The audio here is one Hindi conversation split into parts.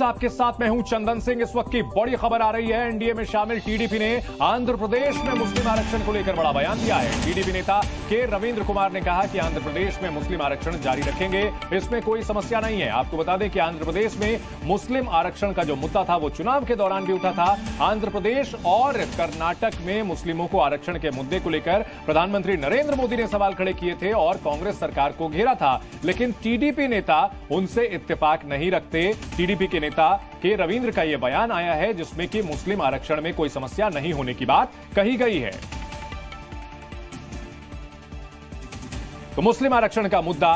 आपके साथ मैं हूं चंदन सिंह। इस वक्त की बड़ी खबर आ रही है, एनडीए में शामिल टीडीपी ने आंध्र प्रदेश में मुस्लिम आरक्षण को लेकर बड़ा बयान दिया है। टीडीपी नेता के रविंद्र कुमार ने कहा कि आंध्र प्रदेश में मुस्लिम आरक्षण जारी रखेंगे, इसमें कोई समस्या नहीं है। आपको बता दें कि आंध्र प्रदेश में मुस्लिम आरक्षण का जो मुद्दा था वो चुनाव के दौरान भी उठा था। आंध्र प्रदेश और कर्नाटक में मुस्लिमों को आरक्षण के मुद्दे को लेकर प्रधानमंत्री नरेंद्र मोदी ने सवाल खड़े किए थे और कांग्रेस सरकार को घेरा था, लेकिन टीडीपी नेता उनसे इत्तेफाक नहीं रखते। टीडीपी के नेता के रविंद्र का यह बयान आया है जिसमें कि मुस्लिम आरक्षण में कोई समस्या नहीं होने की बात कही गई है। तो मुस्लिम आरक्षण का मुद्दा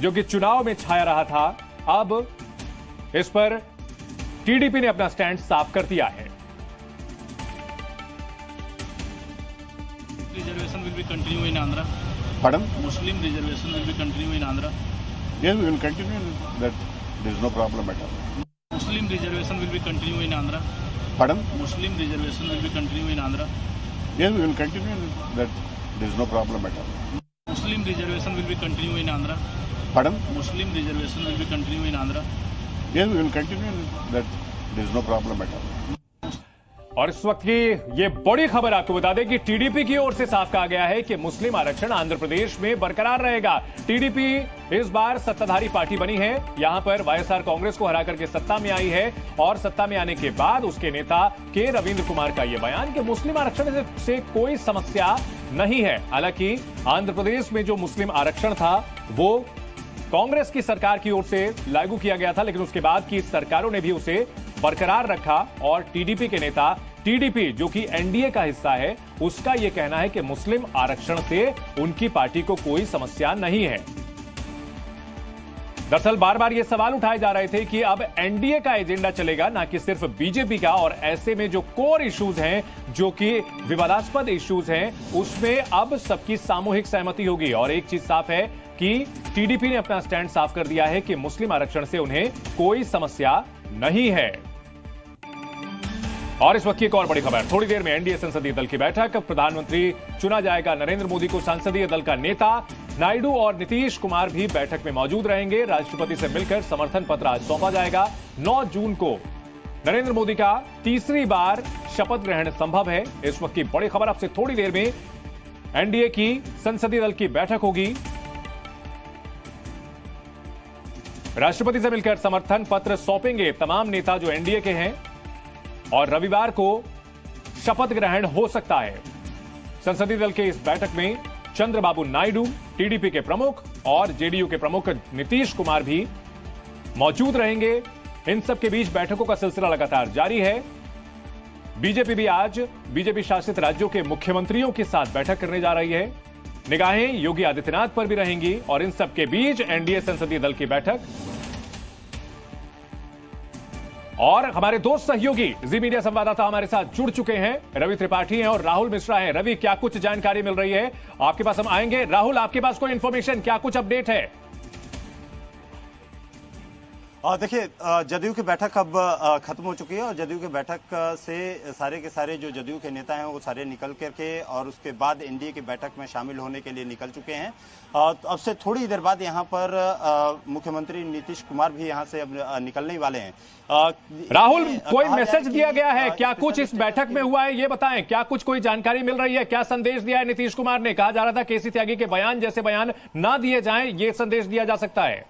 जो कि चुनाव में छाया रहा था, अब इस पर टीडीपी ने अपना स्टैंड साफ कर दिया है। Reservation will be continue in Andhra. Pardon? Muslim reservation will be continue in Andhra. Yes, we will continue that. There is no problem at all. Muslim reservation will be continue in Andhra. Pardon? Muslim reservation will be continue in Andhra. Yes, we will continue that. There is no problem at all. Muslim reservation will be continue in Andhra. Pardon? Muslim reservation will be continue in Andhra. Yes, we will continue that. There is no problem at all. और इस वक्त की ये बड़ी खबर आपको बता दें कि टीडीपी की ओर से साफ कहा गया है कि मुस्लिम आरक्षण आंध्र प्रदेश में बरकरार रहेगा। टीडीपी इस बार सत्ताधारी पार्टी बनी है, यहां पर वाईएसआर कांग्रेस को हरा करके सत्ता में आई है और सत्ता में आने के बाद उसके नेता के रविंद्र कुमार का यह बयान कि मुस्लिम आरक्षण से कोई समस्या नहीं है। हालांकि आंध्र प्रदेश में जो मुस्लिम आरक्षण था वो कांग्रेस की सरकार की ओर से लागू किया गया था, लेकिन उसके बाद की सरकारों ने भी उसे बरकरार रखा और टीडीपी के नेता, टीडीपी जो कि एनडीए का हिस्सा है, उसका यह कहना है कि मुस्लिम आरक्षण से उनकी पार्टी को कोई समस्या नहीं है। दरअसल बार बार ये सवाल उठाए जा रहे थे कि अब एनडीए का एजेंडा चलेगा, ना कि सिर्फ बीजेपी का, और ऐसे में जो कोर इश्यूज हैं, जो कि विवादास्पद इश्यूज हैं, उसमें अब सबकी सामूहिक सहमति होगी। और एक चीज साफ है कि टीडीपी ने अपना स्टैंड साफ कर दिया है कि मुस्लिम आरक्षण से उन्हें कोई समस्या नहीं है। और इस वक्त की एक और बड़ी खबर, थोड़ी देर में एनडीए संसदीय दल की बैठक, प्रधानमंत्री चुना जाएगा नरेंद्र मोदी को। संसदीय दल का नेता नायडू और नीतीश कुमार भी बैठक में मौजूद रहेंगे। राष्ट्रपति से मिलकर समर्थन पत्र आज सौंपा जाएगा। 9 जून को नरेंद्र मोदी का तीसरी बार शपथ ग्रहण संभव है। इस वक्त की बड़ी खबर, आपसे थोड़ी देर में एनडीए की संसदीय दल की बैठक होगी। राष्ट्रपति से मिलकर समर्थन पत्र सौंपेंगे तमाम नेता जो एनडीए के हैं और रविवार को शपथ ग्रहण हो सकता है। संसदीय दल के इस बैठक में चंद्रबाबू नायडू, टीडीपी के प्रमुख, और जेडीयू के प्रमुख नीतीश कुमार भी मौजूद रहेंगे। इन सब के बीच बैठकों का सिलसिला लगातार जारी है। बीजेपी भी आज बीजेपी शासित राज्यों के मुख्यमंत्रियों के साथ बैठक करने जा रही है। निगाहें योगी आदित्यनाथ पर भी रहेंगी और इन सब के बीच एनडीए संसदीय दल की बैठक। और हमारे दो सहयोगी जी मीडिया संवाददाता हमारे साथ जुड़ चुके हैं, रवि त्रिपाठी हैं और राहुल मिश्रा हैं। रवि, क्या कुछ जानकारी मिल रही है आपके पास? हम आएंगे। राहुल, आपके पास कोई इंफॉर्मेशन, क्या कुछ अपडेट है? देखिए, जदयू की बैठक अब खत्म हो चुकी है और जदयू की बैठक से सारे के सारे जो जदयू के नेता हैं वो सारे निकल करके और उसके बाद एनडीए की बैठक में शामिल होने के लिए निकल चुके हैं। अब से थोड़ी देर बाद यहाँ पर मुख्यमंत्री नीतीश कुमार भी यहाँ से अब निकलने ही वाले हैं। राहुल, कोई मैसेज दिया गया है क्या? कुछ इस बैठक में हुआ है ये बताएं, क्या कुछ कोई जानकारी मिल रही है? क्या संदेश दिया है नीतीश कुमार ने? कहा जा रहा था केसी त्यागी के बयान जैसे बयान ना दिए जाएं, ये संदेश दिया जा सकता है।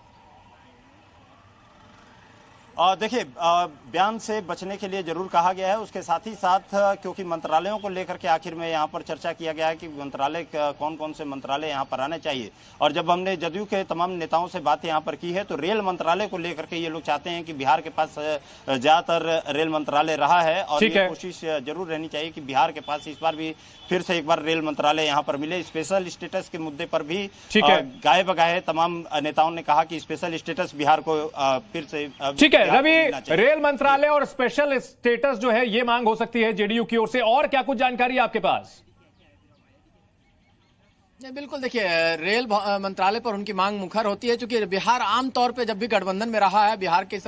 देखिए, बयान से बचने के लिए जरूर कहा गया है। उसके साथ ही साथ क्योंकि मंत्रालयों को लेकर के आखिर में यहाँ पर चर्चा किया गया है कि मंत्रालय कौन कौन से मंत्रालय यहाँ पर आने चाहिए, और जब हमने जदयू के तमाम नेताओं से बात यहाँ पर की है तो रेल मंत्रालय को लेकर के ये लोग चाहते हैं कि बिहार के पास ज्यादातर रेल मंत्रालय रहा है और ये कोशिश जरूर रहनी चाहिए कि बिहार के पास इस बार भी फिर से एक बार रेल मंत्रालय यहाँ पर मिले। स्पेशल स्टेटस के मुद्दे पर भी गाए बगाए तमाम नेताओं ने कहा कि स्पेशल स्टेटस बिहार को फिर से। ठीक है रवि, रेल मंत्रालय और स्पेशल स्टेटस जो है ये मांग हो सकती है जेडीयू की ओर से, और क्या कुछ जानकारी आपके पास? नहीं, बिल्कुल देखिए, रेल मंत्रालय पर उनकी मांग मुखर होती है, क्योंकि बिहार आमतौर पे जब भी गठबंधन में रहा है, बिहार की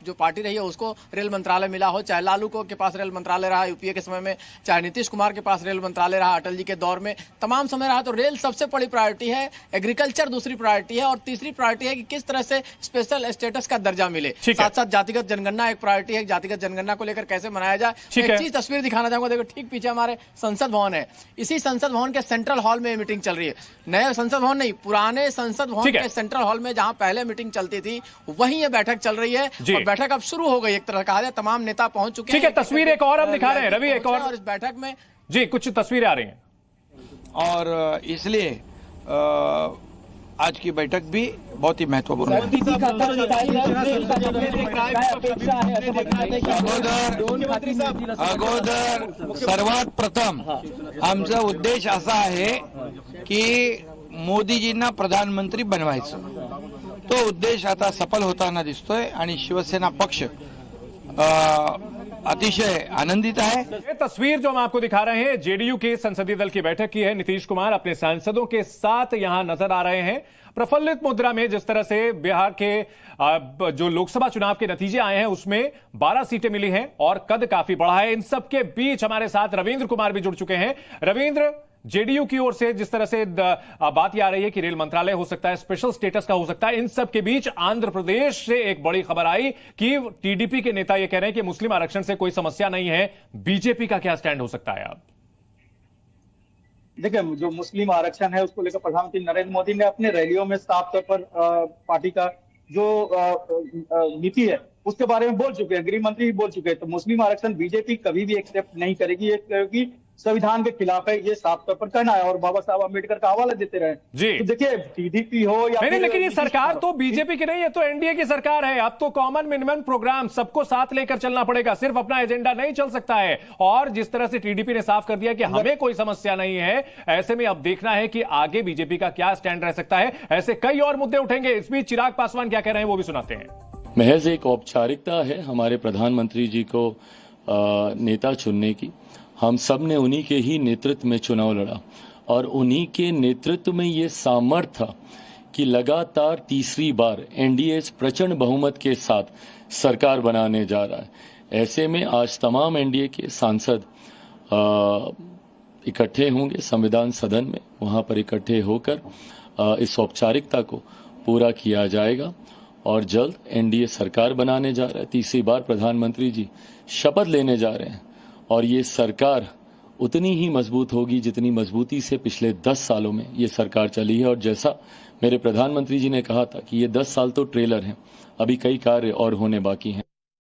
जो पार्टी रही है उसको रेल मंत्रालय मिला हो, चाहे लालू को के पास रेल मंत्रालय रहा यूपीए के समय में, चाहे नीतीश कुमार के पास रेल मंत्रालय रहा अटल जी के दौर में, तमाम समय रहा। तो रेल सबसे बड़ी प्रायोरिटी है, एग्रीकल्चर दूसरी प्रायोरिटी है, और तीसरी प्रायोरिटी है कि किस तरह से स्पेशल स्टेटस का दर्जा मिले। साथ साथ जातिगत जनगणना एक प्रायोरिटी है, जातिगत जनगणना को लेकर कैसे मनाया जाए। एक चीज तस्वीर दिखाना चाहूंगा, देखो ठीक पीछे हमारे संसद भवन है, इसी संसद भवन के सेंट्रल हॉल में मीटिंग चल रही है। नए संसद भवन नहीं, पुराने संसद भवन के सेंट्रल हॉल में जहां पहले मीटिंग चलती थी वहीं ये बैठक चल रही है, और बैठक अब शुरू हो गई। एक तरह कहा जाए तमाम नेता पहुंच चुके हैं। ठीक है, तस्वीर एक और हम दिखा रहे हैं रवि, एक और इस बैठक में जी कुछ तस्वीरें आ रही हैं, और इसलिए आज की बैठक भी बहुत ही महत्वपूर्ण है। अगोदर सर्वात प्रथम आमचा उद्देश असा आहे की मोदीजींना प्रधानमंत्री बनवायचं। तो उद्देश आता सफल होताना दिसतोय आणि शिवसेना पक्ष अतिशय आनंदित है। ये तस्वीर जो हम आपको दिखा रहे हैं जेडीयू के संसदीय दल की बैठक की है। नीतीश कुमार अपने सांसदों के साथ यहां नजर आ रहे हैं, प्रफुल्लित मुद्रा में। जिस तरह से बिहार के जो लोकसभा चुनाव के नतीजे आए हैं उसमें 12 सीटें मिली हैं और कद काफी बढ़ा है। इन सब के बीच हमारे साथ रविंद्र कुमार भी जुड़ चुके हैं। रविंद्र, जेडीयू की ओर से जिस तरह से बात आ रही है कि रेल मंत्रालय हो सकता है, स्पेशल स्टेटस का हो सकता है, इन सब के बीच आंध्र प्रदेश से एक बड़ी खबर आई कि टीडीपी के नेता यह कह रहे हैं कि मुस्लिम आरक्षण से कोई समस्या नहीं है। बीजेपी का क्या स्टैंड हो सकता है? अब देखिए, जो मुस्लिम आरक्षण है उसको लेकर प्रधानमंत्री नरेंद्र मोदी ने अपने रैलियों में साफ तौर पर पार्टी का जो नीति है उसके बारे में बोल चुके हैं, गृह मंत्री भी बोल चुके हैं। तो मुस्लिम आरक्षण बीजेपी कभी भी एक्सेप्ट नहीं करेगी, ये क्योंकि संविधान के खिलाफ है, ये साफ तौर पर कहना है, और बाबा साहब अम्बेडकर का हवाला देते रहे जी। तो देखिए, टीडीपी हो या नहीं, लेकिन ये सरकार तो बीजेपी की नहीं है, तो एनडीए की सरकार है। अब तो कॉमन मिनिमम प्रोग्राम सबको साथ लेकर चलना पड़ेगा, सिर्फ अपना एजेंडा नहीं चल सकता है। और जिस तरह से टीडीपी ने साफ कर दिया कि हमें कोई समस्या नहीं है, ऐसे में अब देखना है कि आगे बीजेपी का क्या स्टैंड रह सकता है। ऐसे कई और मुद्दे उठेंगे। इस बीच चिराग पासवान क्या कह रहे हैं वो भी सुनाते हैं। महज एक औपचारिकता है हमारे प्रधानमंत्री जी को नेता चुनने की। हम सब ने उन्हीं के ही नेतृत्व में चुनाव लड़ा, और उन्हीं के नेतृत्व में ये सामर्थ्य था कि लगातार तीसरी बार एनडीए प्रचंड बहुमत के साथ सरकार बनाने जा रहा है। ऐसे में आज तमाम एनडीए के सांसद इकट्ठे होंगे संविधान सदन में, वहां पर इकट्ठे होकर इस औपचारिकता को पूरा किया जाएगा, और जल्द एनडीए सरकार बनाने जा रहा है। तीसरी बार प्रधानमंत्री जी शपथ लेने जा रहे हैं, और ये सरकार उतनी ही मजबूत होगी जितनी मजबूती से पिछले 10 सालों में ये सरकार चली है। और जैसा मेरे प्रधानमंत्री जी ने कहा था कि ये 10 साल तो ट्रेलर हैं, अभी कई कार्य और होने बाकी हैं।